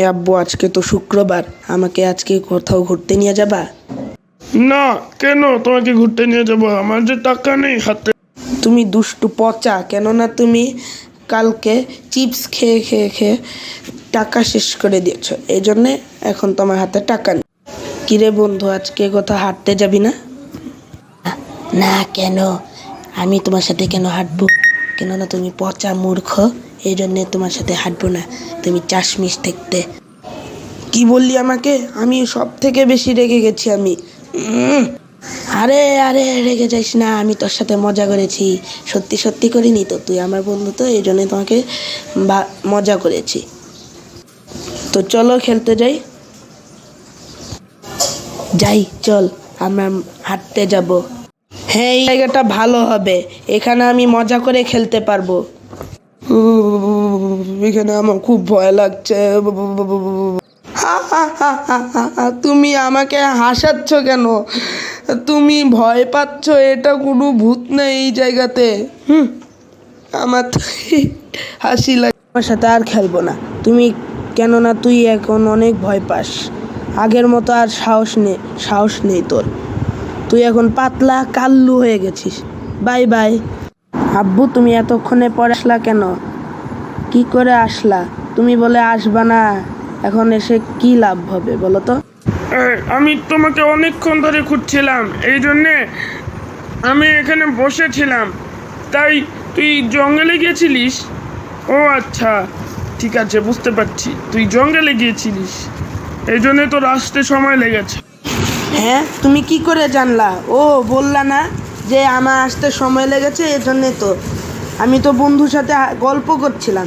আব্বু, আজকে তো শুক্রবার, আমাকে আজকে কোথাও ঘুরতে নিয়ে যাবা? না, কেন তোমাকে ঘুরতে নিয়ে যাবো? আমার যে টাকা নেই হাতে। তুমি দুষ্টু পচা, কেননা তুমি কালকে চিপস খেয়ে খেয়ে খেয়ে টাকা শেষ করে দিয়েছো, এই জন্যে এখন তোমার হাতে টাকা নেই। কিরে বন্ধু, আজকে কোথাও হাঁটতে যাবি না? না, কেন? আমি তোমার সাথে কেন হাঁটবো? কেননা তুমি পচা মূর্খ, এই জন্যে তোমার সাথে হাঁটবো না। তুমি চাশমিশ দেখতে। কি বললি আমাকে? আমি সব থেকে বেশি রেগে গেছি আমি। আরে আরে রেগে যাইস না, আমি তোর সাথে মজা করেছি, সত্যি সত্যি করিনি তো। তুই আমার বন্ধু, তো এই জন্যে তোমাকে মজা করেছি। তো চলো খেলতে যাই। যাই, চল, আমরা হাঁটতে যাব। হ্যাঁ, এই জায়গাটা ভালো হবে, এখানে আমি মজা করে খেলতে পারবো। এখানে আমার খুব ভয় লাগছে। তুমি আমাকে হাসাচ্ছ কেন? তুমি ভয় পাচ্ছ, এটা কোনো ভূত নেই এই জায়গাতে। আমার তো হাসি লাগে। আমার সাথে আর খেলবো না তুমি, কেননা তুই এখন অনেক ভয় পাস। আগের মতো আর সাহস নেই তোর। তুই এখন পাতলা কাল্লু হয়ে গেছিস। Bye bye. আব্বু, তুমি এতক্ষণে পরে আসলা কেন? কি করে আসলা? তুমি বলে আসবা না, এখন এসে কি লাভ হবে বলো তো? আমি তোমাকে অনেকক্ষণ ধরে খুঁজছিলাম, এই জন্যে আমি এখানে বসেছিলাম। তাই তুই জঙ্গলে গিয়েছিলিস? ও আচ্ছা, ঠিক আছে, বুঝতে পারছি, তুই জঙ্গলে গিয়েছিলিস, এই জন্যে তোর আসতে সময় লেগেছে। হ্যাঁ, তুমি কি করে জানলা? ও, বললা না যে আমার আসতে সময় লেগেছে, এই জন্যে তো। আমি তো বন্ধুর সাথে গল্প করছিলাম,